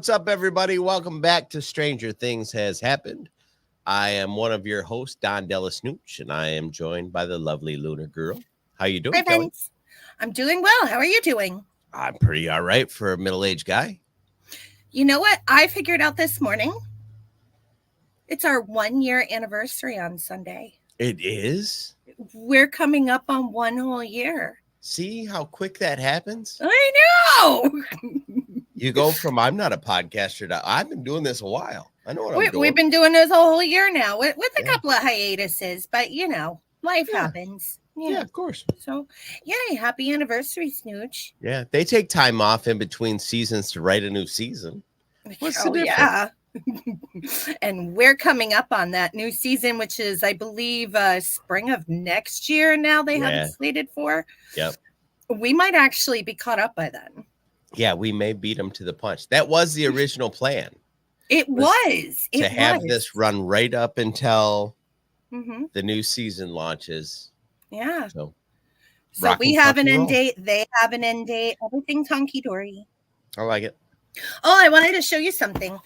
What's up, everybody? Welcome back to Stranger Things Has Happened. I am one of your hosts, Don Della Snooch, and I am joined by the lovely Lunar Girl. How you doing, Hi, Kelly? friends. I'm doing well. How are you doing? I'm pretty all right for a middle-aged guy. You know what I figured out this morning? It's our 1-year anniversary on Sunday. It is? We're coming up on 1 whole year. See how quick that happens? I know. You go from I'm not a podcaster to I've been doing this a while. I know what I'm doing. We've been doing this a whole year now with a couple of hiatuses, but life happens. Yeah, of course. So, yay, happy anniversary, Snooch. Yeah, they take time off in between seasons to write a new season. What's the difference? Yeah. And we're coming up on that new season, which is, I believe, spring of next year now they have it slated for. Yep. We might actually be caught up by then. Yeah, we may beat them to the punch. That was the original plan. It was. To have this run right up until the new season launches. Yeah. So we have an end date. They have an end date. Everything's hunky-dory. I like it. Oh, I wanted to show you something.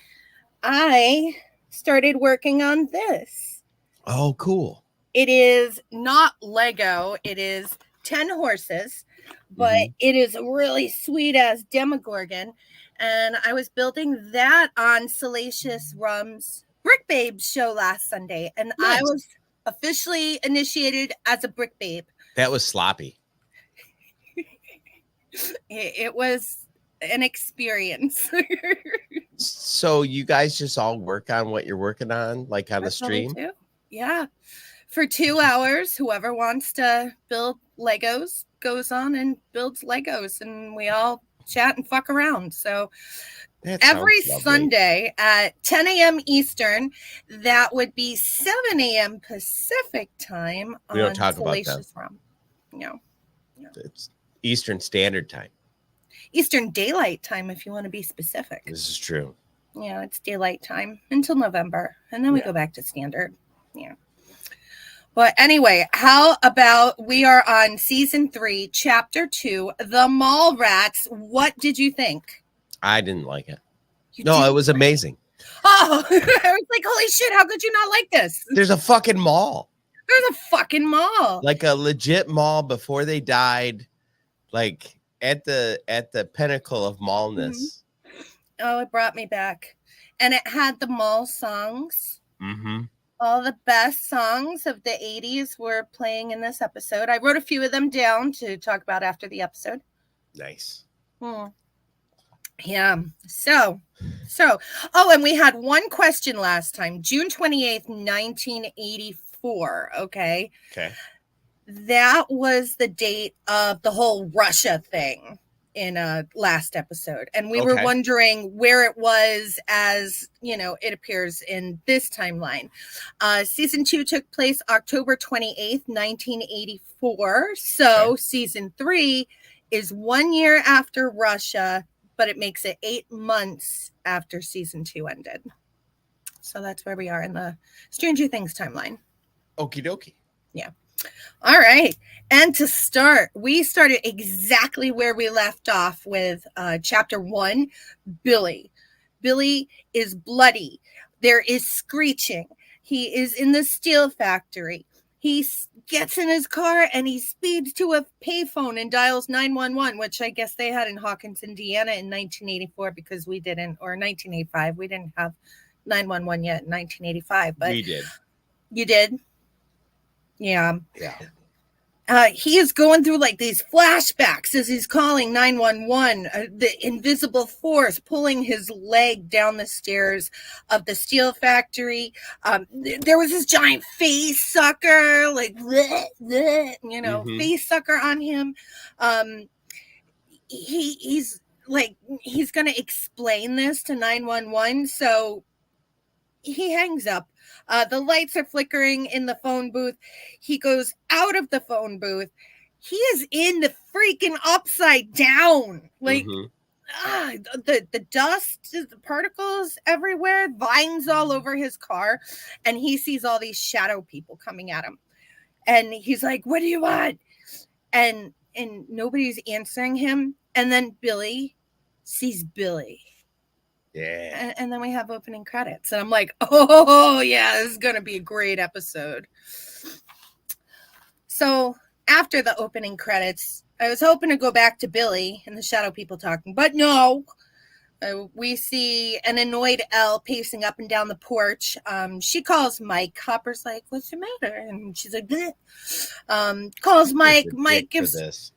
I started working on this. Oh, cool. It is not Lego. It is 10 horses, but it is a really sweet-ass Demogorgon. And I was building that on Salacious Rum's Brick Babe show last Sunday. And I was officially initiated as a Brick Babe. That was sloppy. It was an experience. So you guys just all work on what you're working on, like on the stream? Yeah. For 2 hours, whoever wants to build Legos goes on and builds Legos, and we all chat and fuck around. So every Sunday at 10 a.m. Eastern, that would be 7 a.m. Pacific time. We don't talk about that. No. It's Eastern Standard Time. Eastern Daylight Time, if you want to be specific. This is true. Yeah, it's daylight time until November, and then we go back to standard. Yeah. But anyway, how about we are on season 3, chapter 2, The Mall Rats. What did you think? I didn't like it. It was amazing. Oh, I was like, holy shit, how could you not like this? There's a fucking mall. There's a fucking mall. Like a legit mall before they died, like at the pinnacle of mallness. Oh, it brought me back. And it had the mall songs. All the best songs of the 80s were playing in this episode. I wrote a few of them down to talk about after the episode. Nice. Yeah. So, oh, and we had one question last time, June 28th, 1984. Okay. That was the date of the whole Russia thing in last episode. And we were wondering where it was as, it appears in this timeline. Season 2 took place October 28th, 1984. So season 3 is 1 year after Russia, but it makes it 8 months after season 2 ended. So that's where we are in the Stranger Things timeline. Okie dokie. Yeah. All right. And to start, we started exactly where we left off with chapter 1, Billy. Billy is bloody. There is screeching. He is in the steel factory. He gets in his car and he speeds to a payphone and dials 911, which I guess they had in Hawkins, Indiana in 1984 because we didn't, or 1985. We didn't have 911 yet in 1985. But we did. You did? Yeah. He is going through like these flashbacks as he's calling 911, the invisible force pulling his leg down the stairs of the steel factory. There was this giant face sucker, like, face sucker on him. He's going to explain this to 911. So he hangs up. The lights are flickering in the phone booth. He goes out of the phone booth. He is in the freaking upside down. Like, the dust, the particles everywhere, vines all over his car. And he sees all these shadow people coming at him. And he's like, what do you want? And nobody's answering him. And then Billy sees Billy. Yeah. And then we have opening credits. And I'm like, oh, yeah, this is going to be a great episode. So after the opening credits, I was hoping to go back to Billy and the shadow people talking, but no. We see an annoyed Elle pacing up and down the porch. She calls Mike. Hopper's like, "What's the matter?" And she's like, "Bleh." Calls Mike. Mike gives this.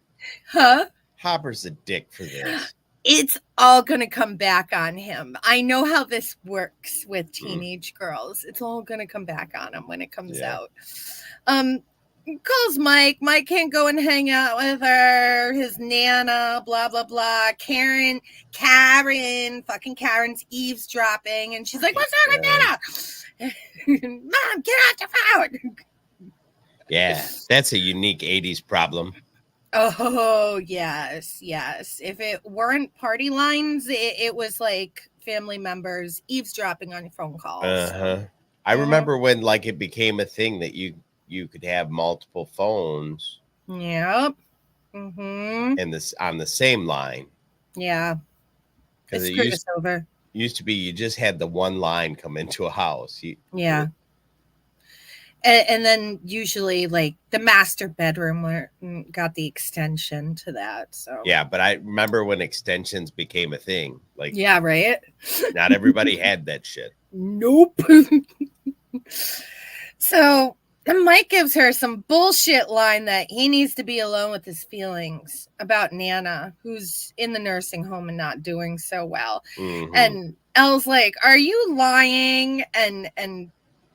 Huh? Hopper's a dick for this. It's all gonna come back on him. I know how this works with teenage girls. It's all gonna come back on him when it comes out. Calls Mike. Mike can't go and hang out with her. His Nana, blah, blah, blah. Karen, fucking Karen's eavesdropping. And she's like, "What's wrong with Nana?" "Mom, get out the phone." Yeah, that's a unique 80s problem. Oh, yes, yes. If it weren't party lines, it was like family members eavesdropping on your phone calls. I remember when like it became a thing that you could have multiple phones. Yep. And this on the same line. Yeah. Because it used to be you just had the one line come into a house. Yeah. And then usually like the master bedroom got the extension to that. So yeah, but I remember when extensions became a thing. Like, yeah, right. Not everybody had that shit. Nope. So Mike gives her some bullshit line that he needs to be alone with his feelings about Nana, who's in the nursing home and not doing so well. And Elle's like, "Are you lying?" And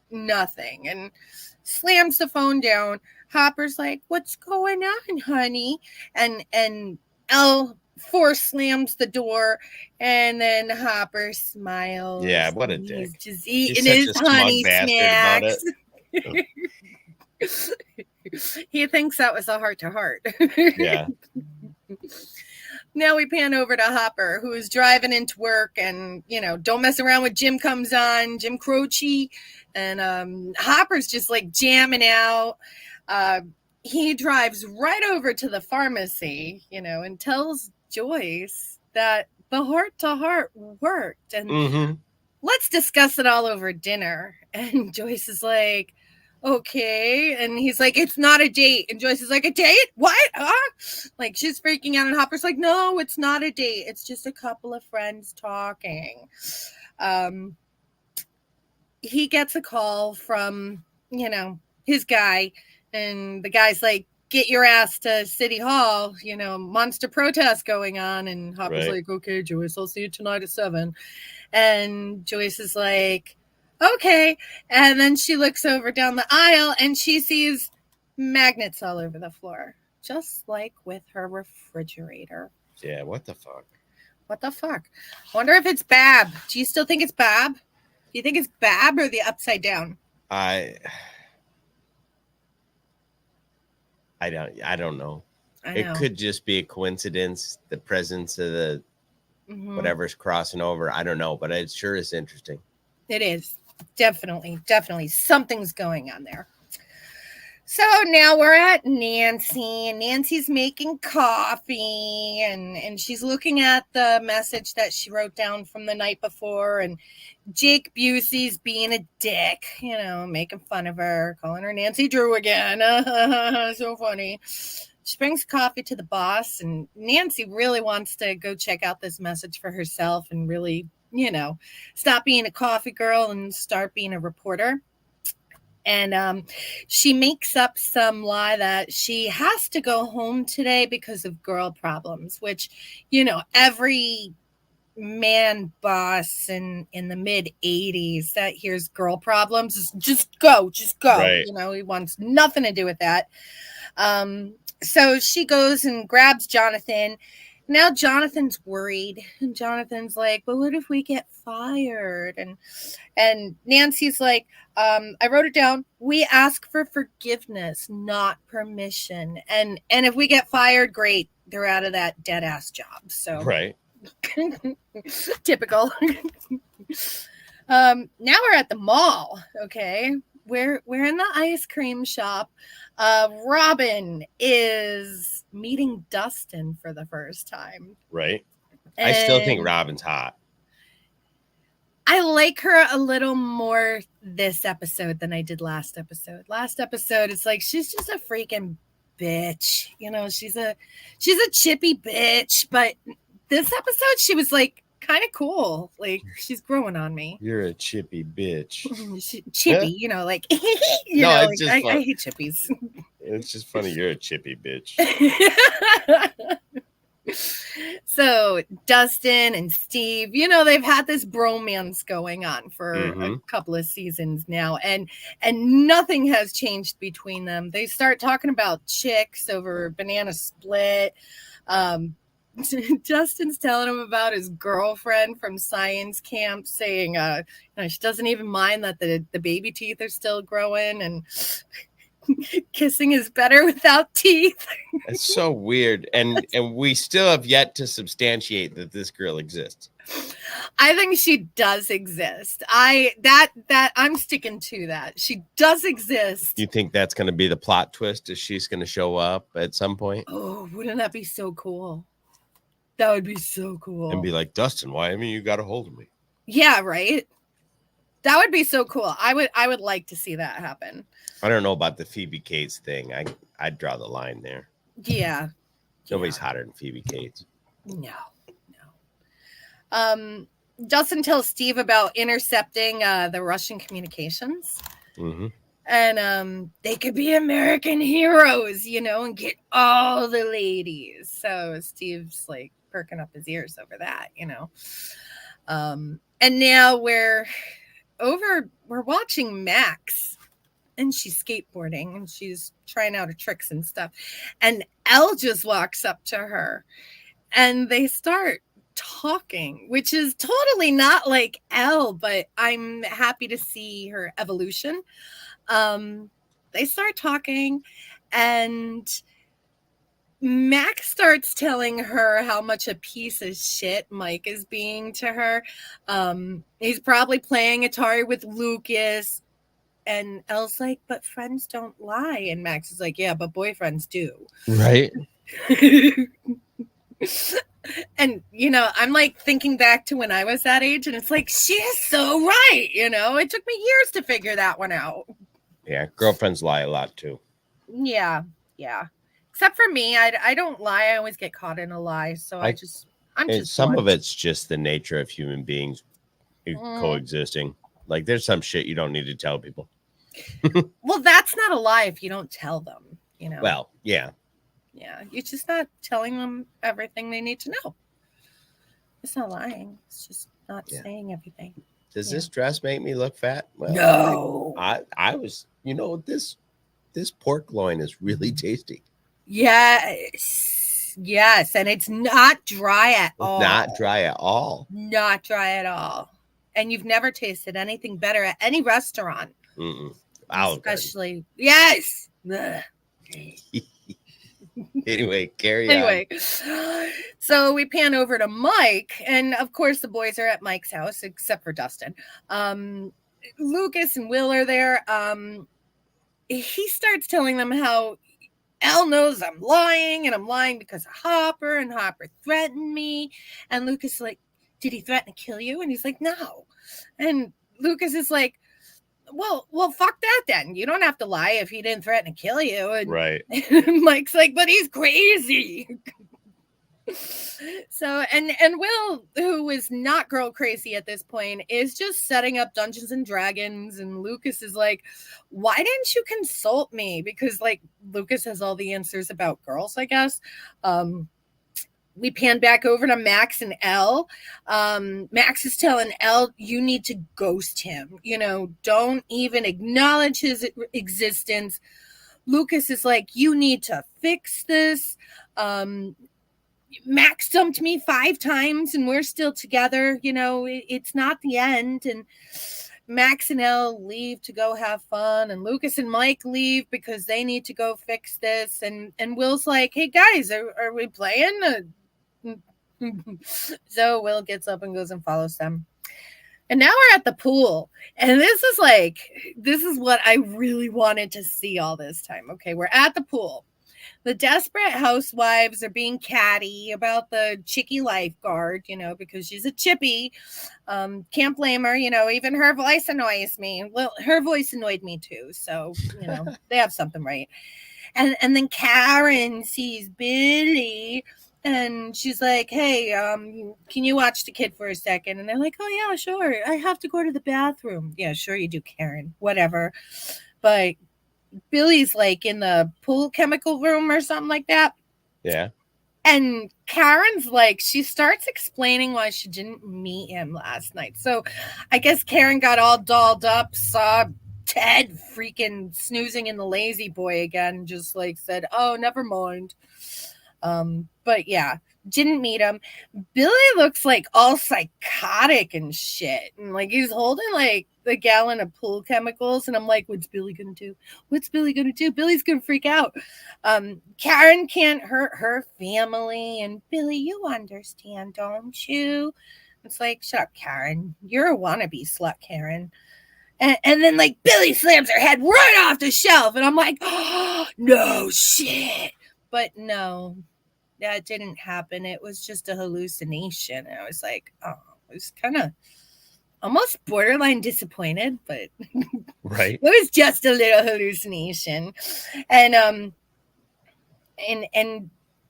nothing, and slams the phone down. Hopper's like, "What's going on, honey?" And Elle force slams the door, and then Hopper smiles. Yeah, what a dick. He's just eating his honey snacks. He thinks that was a heart-to-heart. Yeah. Now we pan over to Hopper, who is driving into work, and Don't Mess Around with Jim comes on, Jim Croce, and Hopper's just like jamming out. He drives right over to the pharmacy, and tells Joyce that the heart-to-heart worked, and let's discuss it all over dinner. And Joyce is like, "Okay." And he's like, "It's not a date." And Joyce is like, "A date? What?" Like she's freaking out, and Hopper's like, "No, it's not a date. It's just a couple of friends talking." He gets a call from, his guy, and the guy's like, "Get your ass to City Hall, monster protest going on." And Hopper's like, "Okay, Joyce, I'll see you tonight at 7. And Joyce is like, "Okay." And then she looks over down the aisle and she sees magnets all over the floor, just like with her refrigerator. Yeah, what the fuck? What the fuck? I wonder if it's Bab. Do you still think it's Bab? Do you think it's Bab or the Upside Down? I don't know. It could just be a coincidence, the presence of the whatever's crossing over. I don't know, but it sure is interesting. It is. Definitely something's going on there. So now we're at Nancy, and Nancy's making coffee, and she's looking at the message that she wrote down from the night before, and Jake Busey's being a dick, making fun of her, calling her Nancy Drew again. So funny. She brings coffee to the boss, and Nancy really wants to go check out this message for herself and really, stop being a coffee girl and start being a reporter. And she makes up some lie that she has to go home today because of girl problems, which, every man boss in the mid 80s that hears girl problems is just go. Right. He wants nothing to do with that. So she goes and grabs Jonathan. Now Jonathan's worried, and Jonathan's like, "But what if we get fired?" And Nancy's like, "I wrote it down. We ask for forgiveness, not permission. And if we get fired, great. They're out of that dead ass job." So right. Typical. Now we're at the mall. Okay. We're in the ice cream shop. Robin is meeting Dustin for the first time. Right. I still think Robin's hot. I like her a little more this episode than I did last episode. Last episode, it's like she's just a freaking bitch. You know, she's a chippy bitch. But this episode, she was like kind of cool. Like she's growing on me. You're a chippy bitch. Chippy, you know, like I hate chippies. It's just funny. You're a chippy bitch. So Dustin and Steve, you know, they've had this bromance going on for a couple of seasons now, and nothing has changed between them. They start talking about chicks over Banana Split. Justin's telling him about his girlfriend from science camp, saying she doesn't even mind that the baby teeth are still growing, and kissing is better without teeth. It's so weird, and we still have yet to substantiate that this girl exists. I think she does exist. I'm sticking to that. She does exist. You think that's going to be the plot twist? Is she's going to show up at some point? Oh, wouldn't that be so cool? That would be so cool. And be like, Dustin, why haven't you got a hold of me? Yeah, right. That would be so cool. I would like to see that happen. I don't know about the Phoebe Cates thing. I'd draw the line there. Yeah. Nobody's hotter than Phoebe Cates. No. Dustin tells Steve about intercepting the Russian communications. Mm-hmm. And they could be American heroes, you know, and get all the ladies. So Steve's like perking up his ears over that, you know. And now we're watching Max. And she's skateboarding and she's trying out her tricks and stuff. And Elle just walks up to her and they start talking, which is totally not like Elle, but I'm happy to see her evolution. They start talking and Max starts telling her how much a piece of shit Mike is being to her. He's probably playing Atari with Lucas. And Elle's like, but friends don't lie. And Max is like, yeah, but boyfriends do. Right. And, you know, I'm like thinking back to when I was that age. And it's like, she is so right. You know, it took me years to figure that one out. Yeah. Girlfriends lie a lot, too. Yeah. Except for me, I don't lie. I always get caught in a lie. So I'm just. Some of it's just the nature of human beings coexisting. Like, there's some shit you don't need to tell people. Well, that's not a lie if you don't tell them, you know. Well, yeah. Yeah, you're just not telling them everything they need to know. It's not lying. It's just not saying everything. Does this dress make me look fat? Well, no. I was, you know, this pork loin is really tasty. Yes, and it's not dry at all. Not dry at all. Not dry at all. And you've never tasted anything better at any restaurant. Especially, yes. Anyway, carry on. So we pan over to Mike, and of course the boys are at Mike's house, except for Dustin. Lucas and Will are there. He starts telling them how Elle knows I'm lying, and I'm lying because of Hopper, and Hopper threatened me. And Lucas is like, did he threaten to kill you? And he's like, no. And Lucas is like, well, fuck that then. You don't have to lie if he didn't threaten to kill you. And right. Mike's like, but he's crazy. So, and Will, who is not girl crazy at this point, is just setting up Dungeons and Dragons. And Lucas is like, why didn't you consult me? Because like Lucas has all the answers about girls, I guess. We pan back over to Max and Elle. Max is telling Elle, you need to ghost him. You know, don't even acknowledge his existence. Lucas is like, you need to fix this. Max dumped me 5 times and we're still together. You know, it's not the end. And Max and Elle leave to go have fun. And Lucas and Mike leave because they need to go fix this. And Will's like, hey guys, are we playing? So Will gets up and goes and follows them. And now we're at the pool. And this is what I really wanted to see all this time. Okay, we're at the pool. The desperate housewives are being catty about the chickie lifeguard, because she's a chippy. Can't blame her, even her voice annoys me. Well, her voice annoyed me too. So, they have something right. And then Karen sees Billy and she's like, hey, can you watch the kid for a second? And they're like, oh yeah, sure. I have to go to the bathroom. Yeah, sure you do, Karen. Whatever. But Billy's like in the pool chemical room or something like that. Yeah. And Karen's like, she starts explaining why she didn't meet him last night. So I guess Karen got all dolled up, saw Ted freaking snoozing in the lazy boy again, just like said, oh, never mind. But yeah, didn't meet him. Billy looks like all psychotic and shit. And like he's holding like the gallon of pool chemicals. And I'm like, what's Billy gonna do? What's Billy gonna do? Billy's gonna freak out. Karen can't hurt her family. And Billy, you understand, don't you? It's like, shut up, Karen. You're a wannabe slut, Karen. And then like Billy slams her head right off the shelf. And I'm like, oh, no shit. But no, that didn't happen. It was just a hallucination. And I was like, oh, it was kind of almost borderline disappointed, but right. It was just a little hallucination. And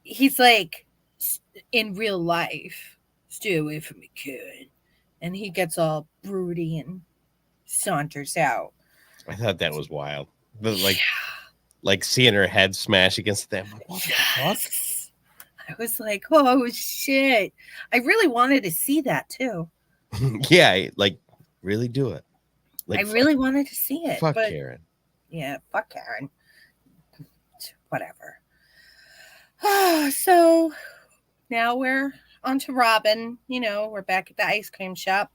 he's like, in real life, stay away from me, kid. And he gets all broody and saunters out. I thought that was wild. Like seeing her head smash against them. What the fuck? I was like, oh shit. I really wanted to see that too. Yeah, like really do it. Like, I really wanted to see it. Fuck Karen. Yeah, fuck Karen. Whatever. So now we're on to Robin. We're back at the ice cream shop.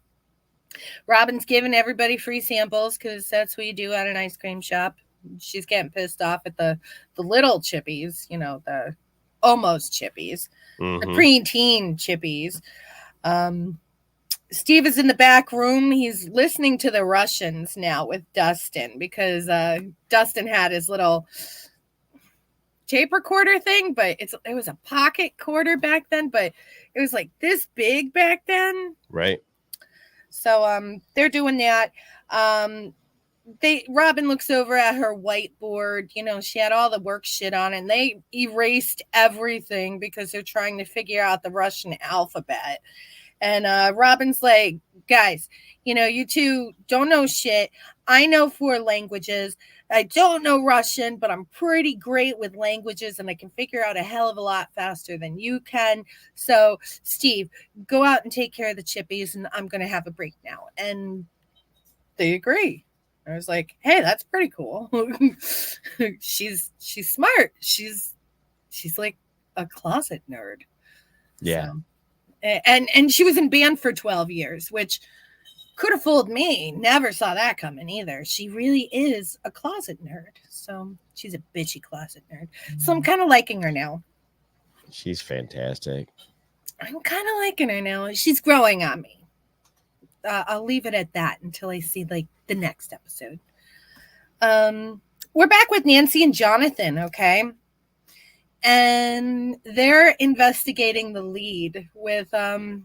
Robin's giving everybody free samples because that's what you do at an ice cream shop. She's getting pissed off at the little chippies, the almost chippies, the preteen chippies. Steve is in the back room. He's listening to the Russians now with Dustin because Dustin had his little tape recorder thing, but it was a pocket quarter back then, but it was like this big back then. Right. So they're doing that. Robin looks over at her whiteboard. She had all the work shit on it, and they erased everything because they're trying to figure out the Russian alphabet. And Robin's like, guys, you two don't know shit. I know 4 languages. I don't know Russian, but I'm pretty great with languages, and I can figure out a hell of a lot faster than you can. So, Steve, go out and take care of the chippies, and I'm going to have a break now. And they agree. I was like, hey, that's pretty cool. She's smart. She's like a closet nerd. Yeah. So, and she was in band for 12 years, which could have fooled me. Never saw that coming either. She really is a closet nerd. So she's a bitchy closet nerd. So I'm kind of liking her now. She's fantastic. I'm kind of liking her now. She's growing on me. I'll leave it at that until I see like the next episode. We're back with Nancy and Jonathan, okay? And they're investigating the lead with the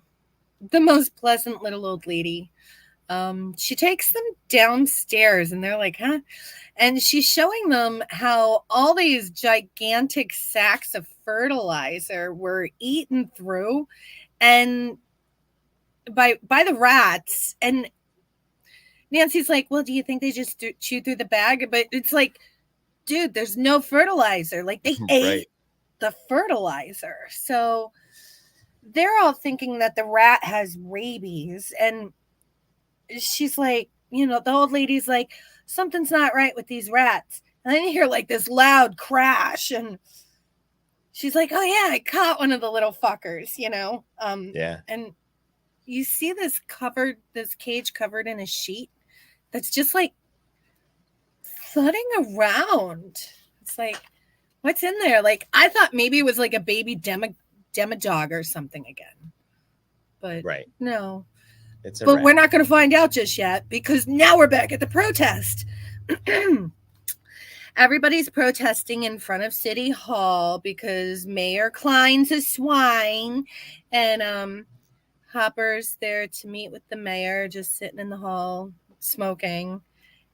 most pleasant little old lady. She takes them downstairs and they're like, huh? And she's showing them how all these gigantic sacks of fertilizer were eaten through and by the rats. And Nancy's like, well, do you think they just chew through the bag? But it's like, dude, there's no fertilizer. Like they ate the fertilizer. So they're all thinking that the rat has rabies. And she's like, the old lady's like, something's not right with these rats. And then you hear like this loud crash. And she's like, oh yeah, I caught one of the little fuckers, Yeah. And you see this cage covered in a sheet that's just like floating around. It's like, what's in there? Like, I thought maybe it was like a baby demodog or something again. But no. It's a but rat. We're not going to find out just yet because now we're back at the protest. everybody's protesting in front of City Hall because Mayor Klein's a swine, and Hopper's there to meet with the mayor, just sitting in the hall smoking.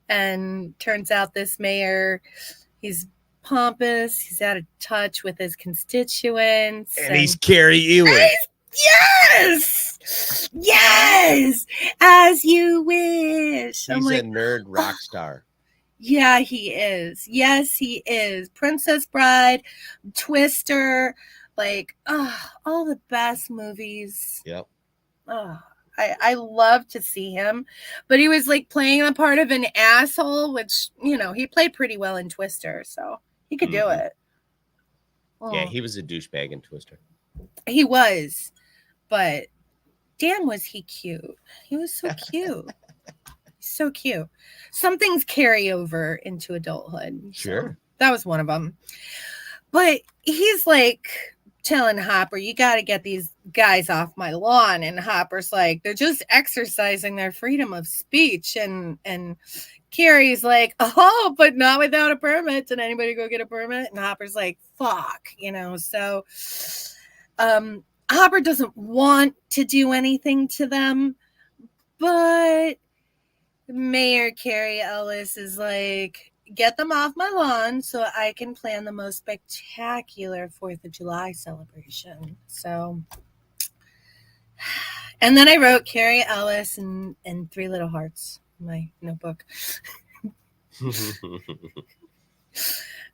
And turns out this mayor, he's pompous, he's out of touch with his constituents, and he's Carrie Ewing. Yes, as you wish. He's a nerd rock star. Yeah, he is. Yes, he is. Princess Bride, Twister, like all the best movies. Yep. I love to see him, but he was like playing the part of an asshole, which, you know, he played pretty well in Twister, so he could do it. Yeah, he was a douchebag in Twister. He was, but damn, was he cute. He was so cute. So cute. Some things carry over into adulthood. Sure. So that was one of them. But he's like telling Hopper, you got to get these guys off my lawn. And Hopper's like, they're just exercising their freedom of speech. And Carrie's like, oh, but not without a permit. Did anybody go get a permit? And Hopper's like, fuck, you know. So Hopper doesn't want to do anything to them, but Mayor Carrie Ellis is like, get them off my lawn so I can plan the most spectacular 4th of July celebration. So, and then I wrote Carrie Ellis and 3 little hearts in my notebook.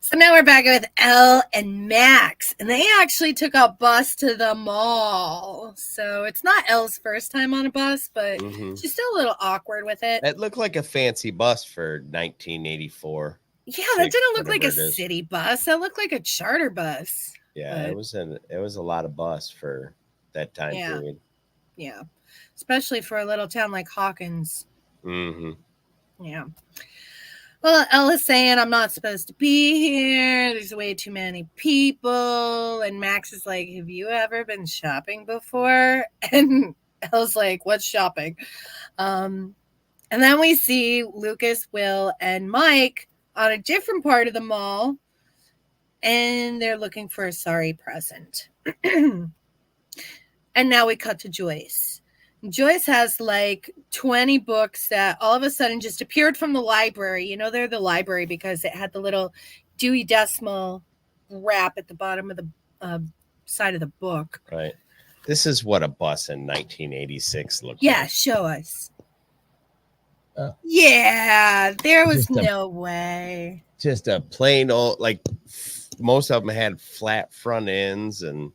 So now we're back with Elle and Max, and they actually took a bus to the mall. So it's not Elle's first time on a bus, but she's still a little awkward with it. It looked like a fancy bus for 1984. Yeah, that didn't look like a city bus. That looked like a charter bus. Yeah, it was a lot of bus for that time period. Yeah, especially for a little town like Hawkins. Yeah. Well, Ella's saying, I'm not supposed to be here. There's way too many people. And Max is like, have you ever been shopping before? And Ella's like, what's shopping? And then we see Lucas, Will, and Mike on a different part of the mall. And they're looking for a sorry present. And now we cut to Joyce. Joyce has like 20 books that all of a sudden just appeared from the library. You know, they're the library because it had the little Dewey Decimal wrap at the bottom of the side of the book. Right. This is what a bus in 1986 looked like. Yeah, show us. Yeah, there was no way. Just a plain old, like most of them had flat front ends and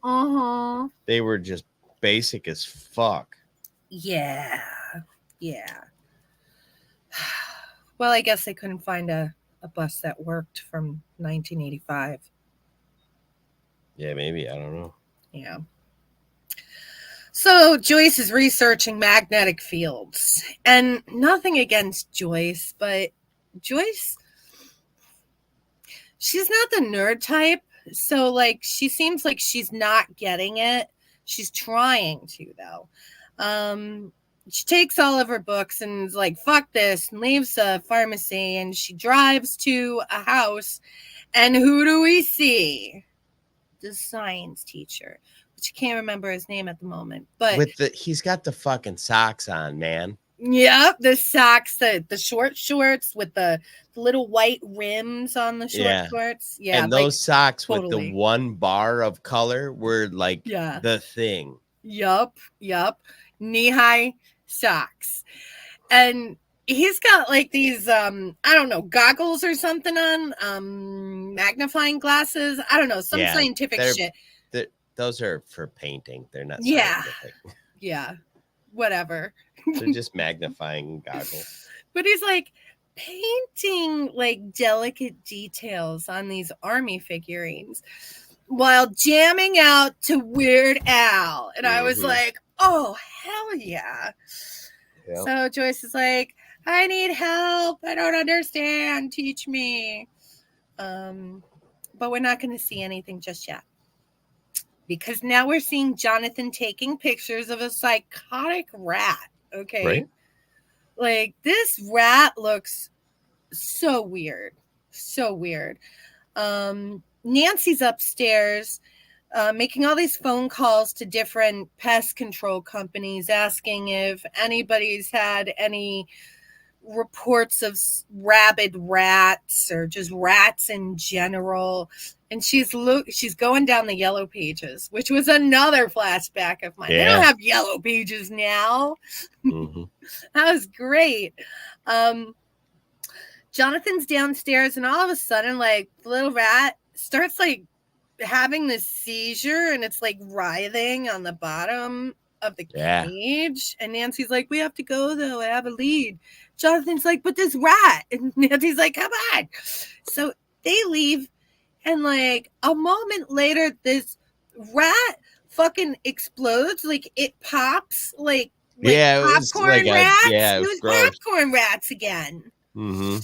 they were just basic as fuck. Yeah. Well, I guess they couldn't find a bus that worked from 1985. Yeah, maybe. I don't know. Yeah. So Joyce is researching magnetic fields. And nothing against Joyce, but Joyce, she's not the nerd type. So, like, she seems like she's not getting it. She's trying to, though. She takes all of her books and is like, fuck this, and leaves a pharmacy, and she drives to a house, and who do we see? The science teacher, which I can't remember his name at the moment, but he's got the fucking socks on, man. Yep, the socks, the short shorts with the little white rims on the short shorts. Yeah, and those socks with the one bar of color were like the thing. Yup. Knee-high socks. And he's got like these I don't know, goggles or something on, magnifying glasses. I don't know, some scientific shit. Those are for painting. They're not scientific. Yeah. Whatever. They're just magnifying goggles. But he's like painting like delicate details on these army figurines while jamming out to Weird Al. And I was like, oh, hell yeah. Yep. So Joyce is like, I need help. I don't understand. Teach me. But we're not going to see anything just yet. Because now we're seeing Jonathan taking pictures of a psychotic rat. Okay. Right. Like, this rat looks so weird. So weird. Nancy's upstairs making all these phone calls to different pest control companies asking if anybody's had any reports of rabid rats or just rats in general. And she's going down the yellow pages, which was another flashback of mine. They don't have yellow pages now. Mm-hmm. That was great. Jonathan's downstairs, and all of a sudden, like, the little rat starts like having this seizure, and it's like writhing on the bottom of the cage. And Nancy's like, we have to go though, I have a lead. Jonathan's like, but this rat. And Nancy's like, come on. So they leave, and like a moment later, this rat fucking explodes. Like, it pops like popcorn rats. It was popcorn rats again. Mm-hmm.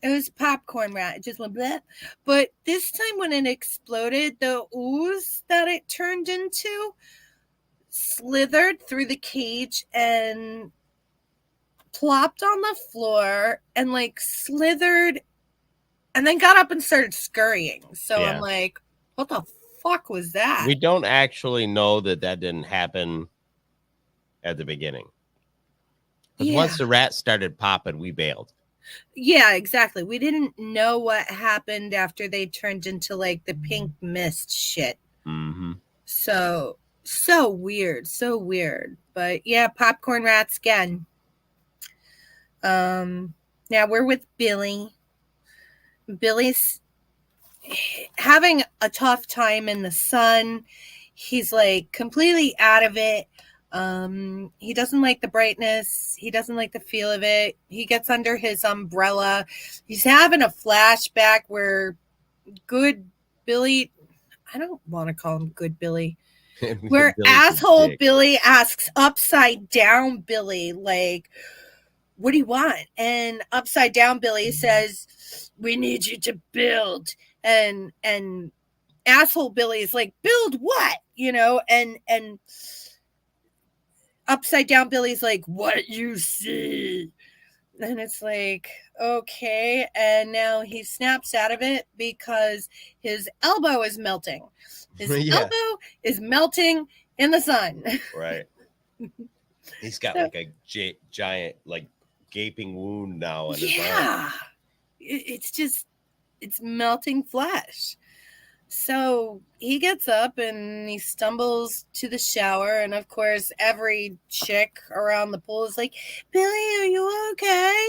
It was popcorn rat. It just went bleh. But this time when it exploded, the ooze that it turned into slithered through the cage and plopped on the floor and like slithered and then got up and started scurrying. So I'm like, what the fuck was that? We don't actually know that didn't happen at the beginning. Because once the rat started popping, we bailed. Yeah, exactly. We didn't know what happened after they turned into like the pink mist shit. Mm-hmm. So weird. But yeah, popcorn rats again. Now we're with Billy. Billy's having a tough time in the sun. He's like completely out of it. He doesn't like the brightness. He doesn't like the feel of it. He gets under his umbrella. He's having a flashback where good Billy, I don't want to call him good Billy, where asshole Billy asks upside down Billy, like, what do you want? And upside down Billy says, we need you to build. And asshole Billy is like, build what? And upside down Billy's like, what you see? And it's like, okay. And now he snaps out of it because his elbow is melting. His elbow is melting in the sun. Right. He's got like a giant, like, gaping wound now in his arm. It's melting flesh. So he gets up and he stumbles to the shower. And of course, every chick around the pool is like, Billy, are you okay?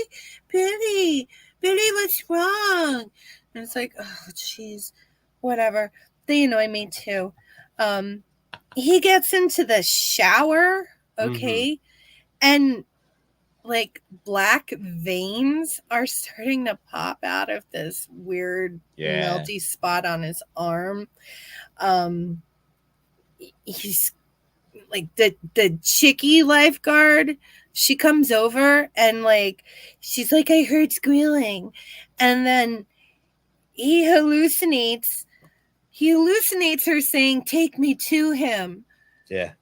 Billy, what's wrong? And it's like, oh, jeez, whatever. They annoy me too. He gets into the shower, okay? Mm-hmm. And like black veins are starting to pop out of this weird melty spot on his arm. He's like the chickie lifeguard. She comes over and like she's like, I heard squealing, and then he hallucinates her saying, take me to him. Yeah.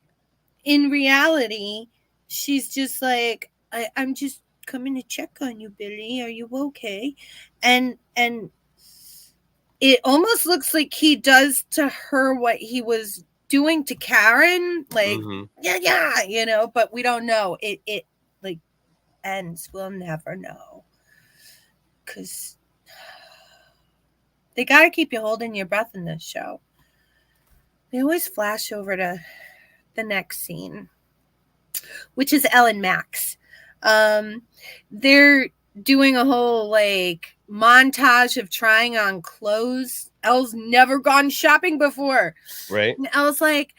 In reality, she's just like, I'm just coming to check on you, Billy. Are you okay? And it almost looks like he does to her what he was doing to Karen. Like, yeah, but we don't know. It like ends. We'll never know. Because they got to keep you holding your breath in this show. They always flash over to the next scene, which is Elle and Max. They're doing a whole like montage of trying on clothes. Elle's never gone shopping before. Right. And Elle's like,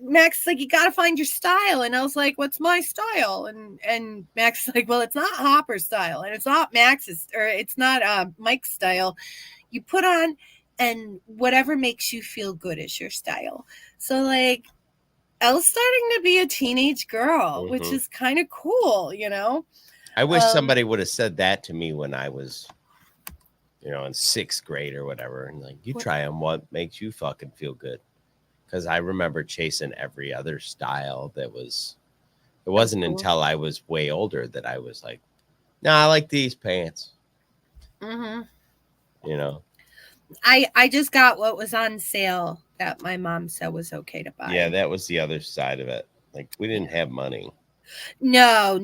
Max, like, you got to find your style. And Elle's like, what's my style? And Max is like, well, it's not Hopper's style. And it's not Max's, or it's not Mike's style. You put on, and whatever makes you feel good is your style. So like, Elle's starting to be a teenage girl, which is kind of cool, I wish somebody would have said that to me when I was, in sixth grade or whatever. And like, you try on what makes you fucking feel good. Because I remember chasing every other style it wasn't until I was way older that I was like, no, I like these pants. Mm-hmm. You know. I just got what was on sale that my mom said was okay to buy. Yeah, that was the other side of it. Like we didn't have money. No.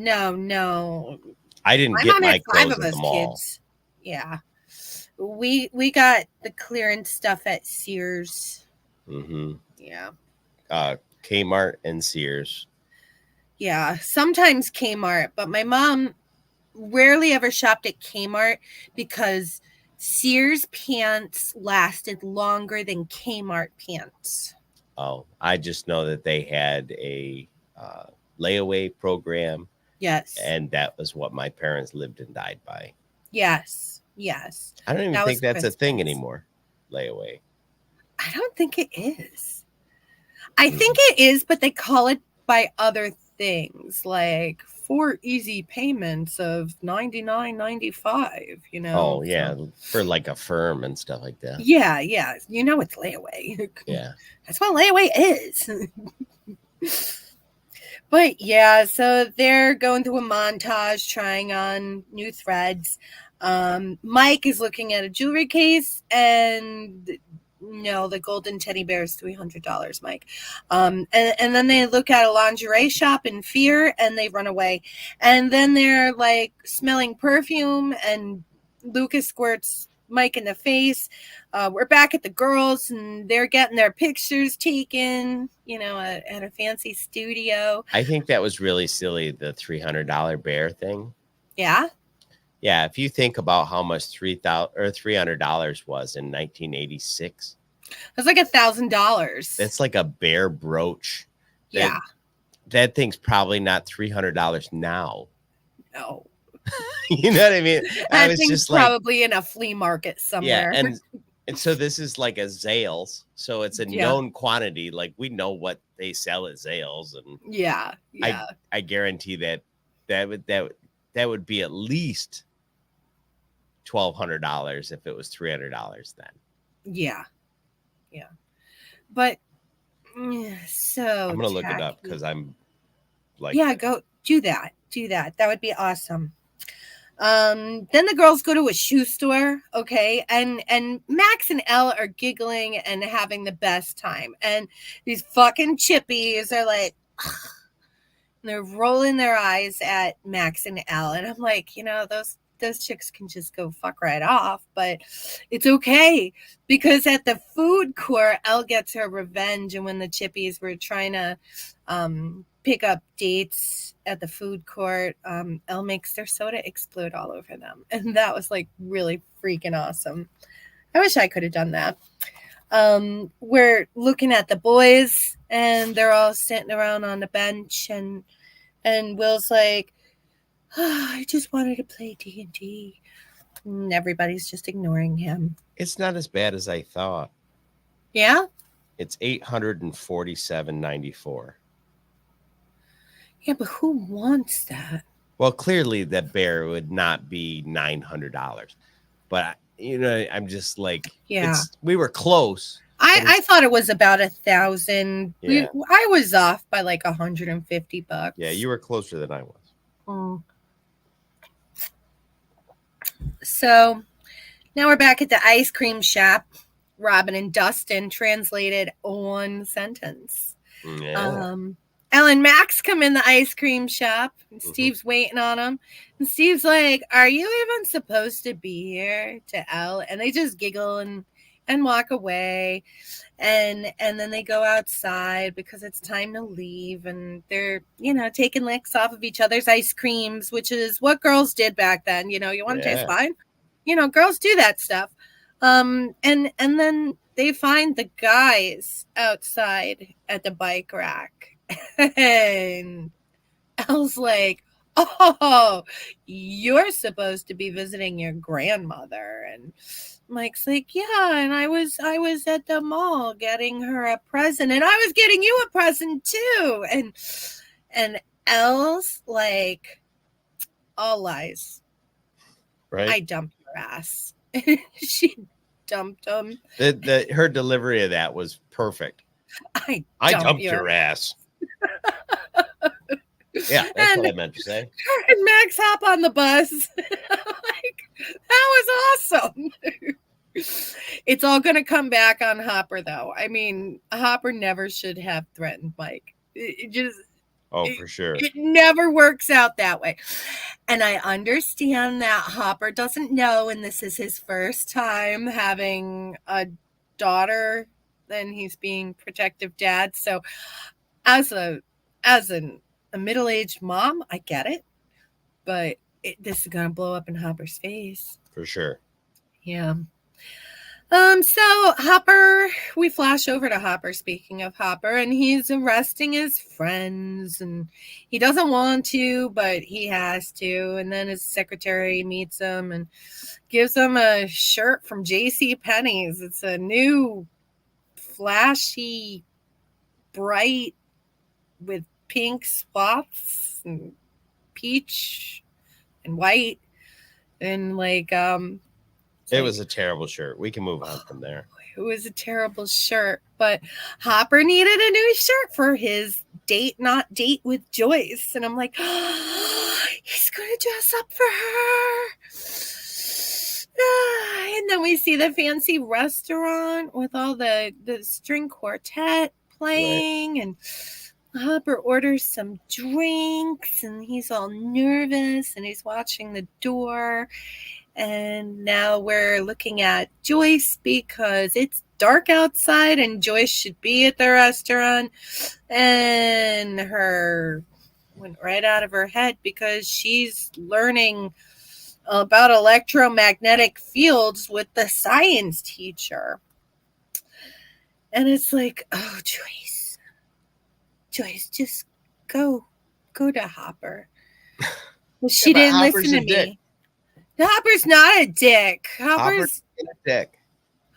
I didn't My get mom my had 5 clothes of at us the mall. kids. Yeah. We got the clearance stuff at Sears. Mm-hmm. Yeah. Kmart and Sears. Yeah. Sometimes Kmart, but my mom rarely ever shopped at Kmart because Sears pants lasted longer than Kmart pants. Oh, I just know that they had a layaway program. Yes. And that was what my parents lived and died by. Yes. I don't even think that's a thing anymore. Layaway. I don't think it is. I think it is, but they call it by other things, like 4 easy payments of $99.95. You know. Oh yeah, for like a firm and stuff like that. Yeah. You know it's layaway. Yeah, that's what layaway is. But yeah, so they're going through a montage trying on new threads. Mike is looking at a jewelry case, and no, the golden teddy bear is $300, Mike. And then they look at a lingerie shop in fear, and they run away. And then they're like smelling perfume, and Lucas squirts Mike in the face. We're back at the girls, and they're getting their pictures taken, at a fancy studio. I think that was really silly, the $300 bear thing. Yeah. Yeah, if you think about how much $300 was in 1986, that's like $1,000. That's like a bear brooch. Yeah, that thing's probably not $300 now. No. You know what I mean? I was just probably in a flea market somewhere. Yeah, and so this is like a Zales, so it's a known quantity. Like we know what they sell at Zales, and yeah. I guarantee that would be at least $1,200 if it was $300 then. Yeah. But so I'm gonna look it up because I'm like, go do that. That would be awesome. Then the girls go to a shoe store, okay, and Max and Elle are giggling and having the best time, and these fucking chippies are like, they're rolling their eyes at Max and Elle, and I'm like, those chicks can just go fuck right off, but it's okay because at the food court, Elle gets her revenge, and when the chippies were trying to pick up dates at the food court, Elle makes their soda explode all over them, and that was like really freaking awesome. I wish I could have done that. We're looking at the boys, and they're all sitting around on the bench, and Will's like, I just wanted to play D&D, and everybody's just ignoring him. It's not as bad as I thought. Yeah, it's $847.94. Yeah, but who wants that? Well, clearly that bear would not be $900, but I'm just like, we were close. I thought it was about 1,000. Yeah. I was off by like $150. Yeah, you were closer than I was. So now we're back at the ice cream shop. Robin and Dustin translated one sentence. Yeah. Elle and Max come in the ice cream shop, and Steve's waiting on them. And Steve's like, are you even supposed to be here, to Elle? And they just giggle and walk away. And then they go outside because it's time to leave. And they're, taking licks off of each other's ice creams, which is what girls did back then. You want to taste fine? Girls do that stuff. And then they find the guys outside at the bike rack. And Elle's like, oh, you're supposed to be visiting your grandmother. And Mike's like, yeah, and I was at the mall getting her a present, and I was getting you a present too. And Elle's like, all lies. Right. I dumped your ass. She dumped him. Her delivery of that was perfect. I dumped your ass. Yeah, that's what I meant to say. And Max hop on the bus. Like, that was awesome. It's all going to come back on Hopper, though. I mean, Hopper never should have threatened Mike. It just. For sure. It never works out that way. And I understand that Hopper doesn't know, and this is his first time having a daughter, and he's being protective dad. So as a middle-aged mom, I get it. But this is going to blow up in Hopper's face. For sure. Yeah. So Hopper, we flash over to Hopper, speaking of Hopper, and he's arresting his friends, and he doesn't want to, but he has to. And then his secretary meets him and gives him a shirt from JCPenney's. It's a new, flashy, bright, with pink spots and peach and white. And it was a terrible shirt. We can move on from there. It was a terrible shirt, but Hopper needed a new shirt for his date, not date with Joyce. And I'm like, oh, he's going to dress up for her. And then we see the fancy restaurant with all the string quartet playing. Right. And Hopper orders some drinks, and he's all nervous, and he's watching the door. And now we're looking at Joyce because it's dark outside and Joyce should be at the restaurant. And her went right out of her head because she's learning about electromagnetic fields with the science teacher. And it's like, oh, Joyce, just go to Hopper. Well, she didn't listen to me. Dick. Hopper's not a dick. Hopper's a dick.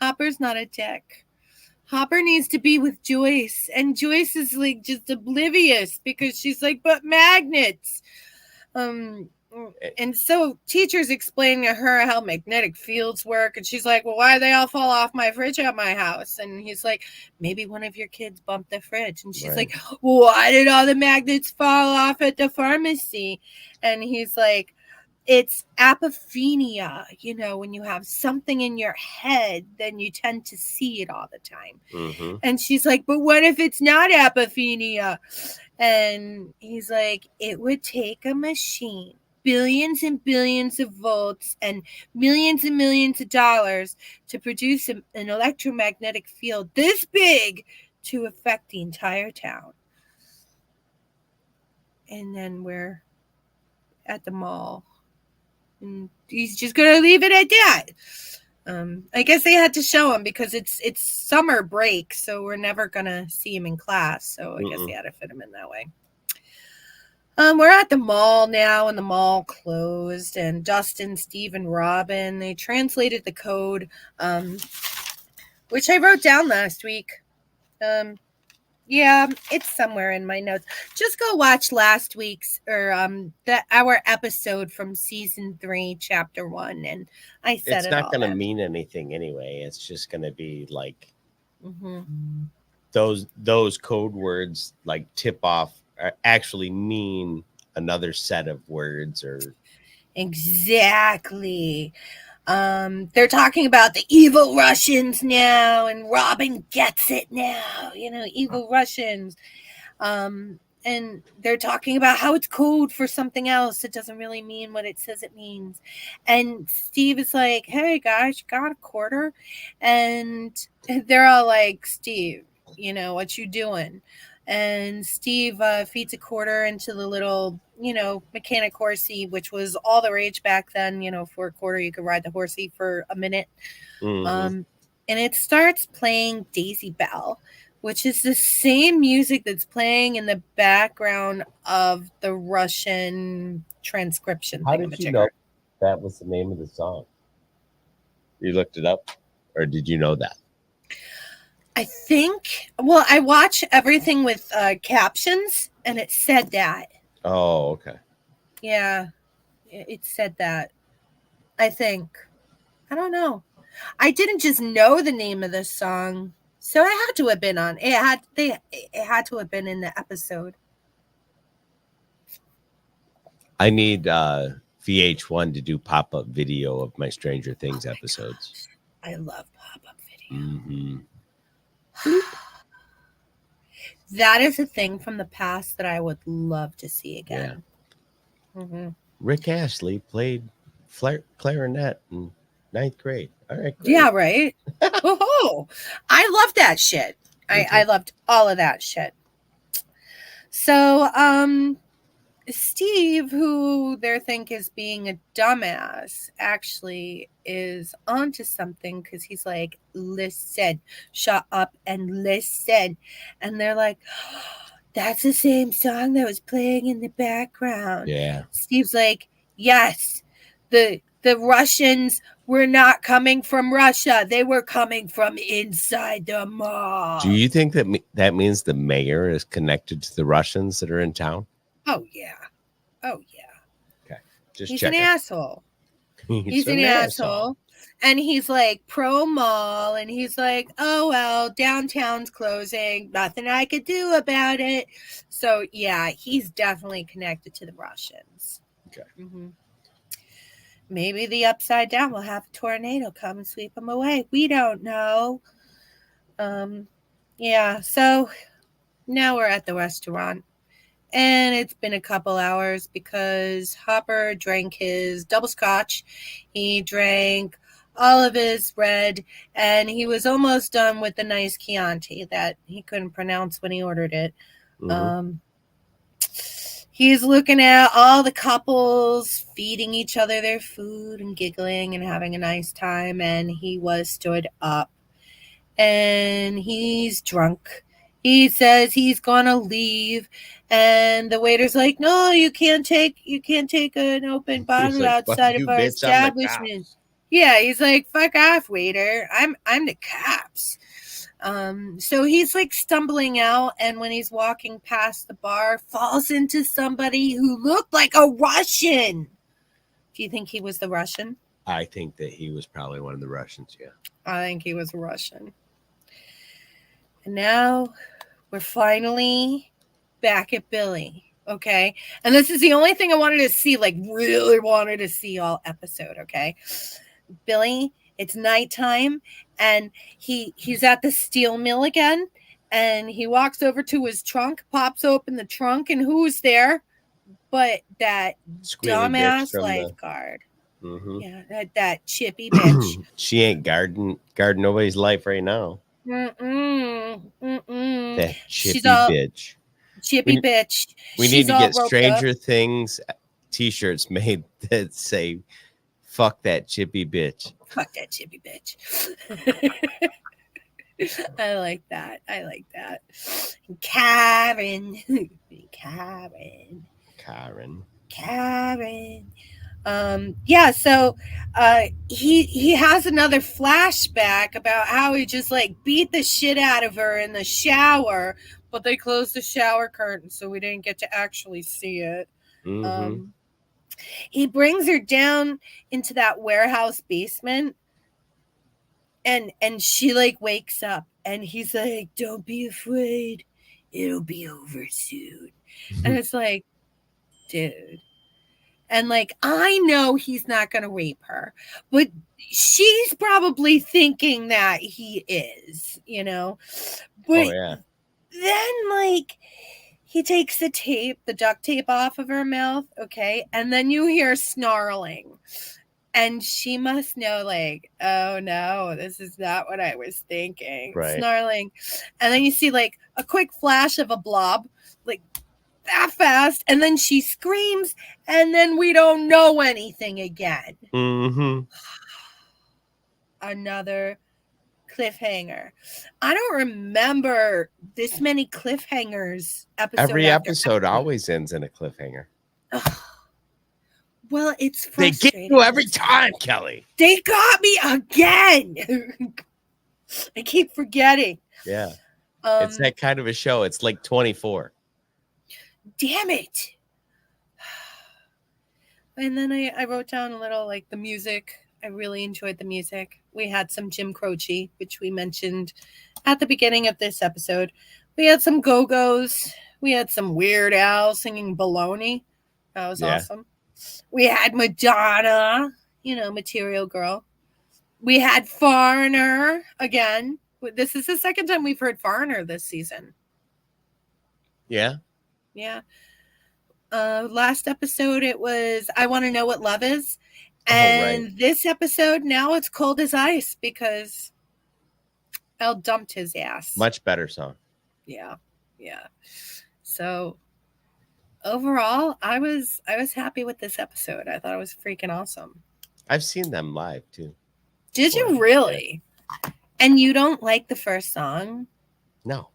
Hopper's not a dick. Hopper needs to be with Joyce, and Joyce is like just oblivious because she's like, but magnets. And so teachers explain to her how magnetic fields work, and she's like, well, why do they all fall off my fridge at my house? And he's like, maybe one of your kids bumped the fridge. And she's like, well, why did all the magnets fall off at the pharmacy? And he's like, it's apophenia. You know, when you have something in your head, then you tend to see it all the time. Mm-hmm. And she's like, but what if it's not apophenia? And he's like, it would take a machine, billions and billions of volts and millions of dollars to produce an electromagnetic field this big to affect the entire town. And then we're at the mall. And he's just going to leave it at that. I guess they had to show him because it's summer break, so we're never going to see him in class. So I guess they had to fit him in that way. We're at the mall now, and the mall closed. And Dustin, Steve, and Robin, they translated the code, which I wrote down last week. Yeah, it's somewhere in my notes. Just go watch last week's or our episode from season 3, chapter 1, and I said it's not going to mean anything anyway. It's just going to be like those code words, like tip off, actually mean another set of words or exactly. They're talking about the evil Russians now, and Robin gets it now, you know, evil Russians. And they're talking about how it's code for something else. It doesn't really mean what it says it means. And Steve is like, hey guys, you got a quarter? And they're all like, Steve, you know, what you doing? And Steve feeds a quarter into the little, you know, mechanic horsey, which was all the rage back then. You know, for a quarter, you could ride the horsey for a minute. And it starts playing Daisy Bell, which is the same music that's playing in the background of the Russian transcription. How did you know that was the name of the song? You looked it up, or did you know that? I think, well, I watch everything with captions, and it said that. Oh, okay. Yeah, it said that. I think. I don't know. I didn't just know the name of the song, so it had to have been on. It had to have been in the episode. I need VH1 to do pop-up video of my Stranger Things episodes. I love pop-up video. Mm-hmm. That is a thing from the past that I would love to see again. Yeah. Mm-hmm. Rick Astley played clarinet in 9th grade. All right, great. Yeah, right. Oh, I love that shit. I loved all of that shit. So, Steve, who they think is being a dumbass, actually is onto something because he's like, listen, shut up and listen. And they're like, oh, that's the same song that was playing in the background. Yeah. Steve's like, yes, the Russians were not coming from Russia. They were coming from inside the mall. Do you think that means the mayor is connected to the Russians that are in town? Oh, yeah. Oh, yeah. Okay. Just He's checking. an asshole. He's an asshole. And he's like pro mall. And he's like, oh, well, downtown's closing. Nothing I could do about it. So, yeah, he's definitely connected to the Russians. Okay. Mm-hmm. Maybe the Upside Down will have a tornado come and sweep them away. We don't know. Yeah, so now we're at the restaurant. And it's been a couple hours because Hopper drank his double scotch. He drank all of his red. And he was almost done with the nice Chianti that he couldn't pronounce when he ordered it. Mm-hmm. He's looking at all the couples feeding each other their food and giggling and having a nice time. And he was stood up. And he's drunk. He says he's gonna leave, and the waiter's like, "No, you can't take an open bottle outside of our establishment." Yeah, he's like, "Fuck off, waiter! I'm the cops." So he's like stumbling out, and when he's walking past the bar, falls into somebody who looked like a Russian. Do you think he was the Russian? I think that he was probably one of the Russians. Yeah, I think he was a Russian. And now we're finally back at Billy, okay? And this is the only thing I wanted to see, like really wanted to see all episode, okay? Billy, it's nighttime, and he's at the steel mill again, and he walks over to his trunk, pops open the trunk, and who's there but that dumbass lifeguard. Mm-hmm. Yeah, that chippy bitch. She ain't guarding nobody's life right now. That chippy bitch. Chippy bitch. We need to get Stranger Things t-shirts made that say, fuck that chippy bitch. Fuck that chippy bitch. I like that. Karen. Yeah, so he has another flashback about how he just like beat the shit out of her in the shower, but they closed the shower curtain, so we didn't get to actually see it. Mm-hmm. He brings her down into that warehouse basement, and she like wakes up, and he's like, "Don't be afraid, it'll be over soon." And it's like, dude. And like, I know he's not going to rape her, but she's probably thinking that he is, you know. But then like he takes the duct tape off of her mouth, okay? And then you hear snarling. And she must know, like, oh no, this is not what I was thinking. Right. Snarling. And then you see like a quick flash of a blob, like that fast, and then she screams, and then we don't know anything again. Mm-hmm. Another cliffhanger. I don't remember this many cliffhangers. Every episode always ends in a cliffhanger. Well, it's frustrating. They get you every time, Kelly. They got me again. I keep forgetting. Yeah. It's that kind of a show. It's like 24. Damn it. And then I wrote down a little like the music. I really enjoyed the music. We had some Jim Croce, which we mentioned at the beginning of this episode. We had some Go-Go's. We had some Weird Al singing Baloney. That was awesome. We had Madonna, Material Girl. We had Foreigner again. This is the second time we've heard Foreigner this season. Yeah. Yeah. Last episode, it was I Want to Know What Love Is. And This episode, now it's Cold as Ice because Elle dumped his ass. Much better song. Yeah. Yeah. So overall, I was happy with this episode. I thought it was freaking awesome. I've seen them live too. Did you really? Yeah. And you don't like the first song? No.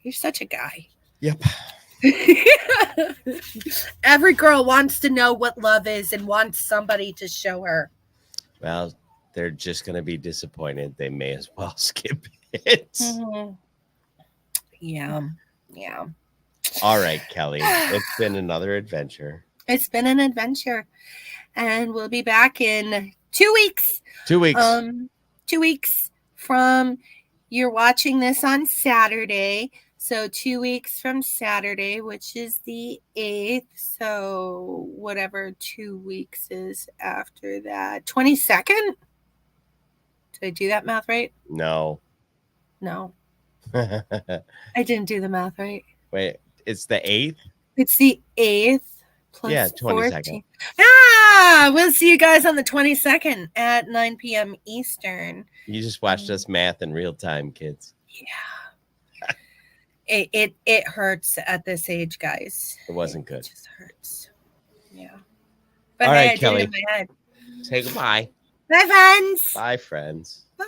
You're such a guy. Yep. Every girl wants to know what love is and wants somebody to show her. Well, they're just going to be disappointed. They may as well skip it. Mm-hmm. Yeah. Yeah. All right, Kelly. It's been another adventure. It's been an adventure. And we'll be back in 2 weeks. 2 weeks. 2 weeks from you're watching this on Saturday. So 2 weeks from Saturday, which is the 8th. So whatever 2 weeks is after that. 22nd? Did I do that math right? No. I didn't do the math right. Wait, it's the 8th? It's the 8th plus 22nd. 14. We'll see you guys on the 22nd at 9 p.m. Eastern. You just watched us math in real time, kids. Yeah. It hurts at this age, guys. It wasn't good. It just hurts. Yeah. But all hey, right, I Kelly. did it in my head. Say goodbye. Bye, friends. Bye, friends. Bye.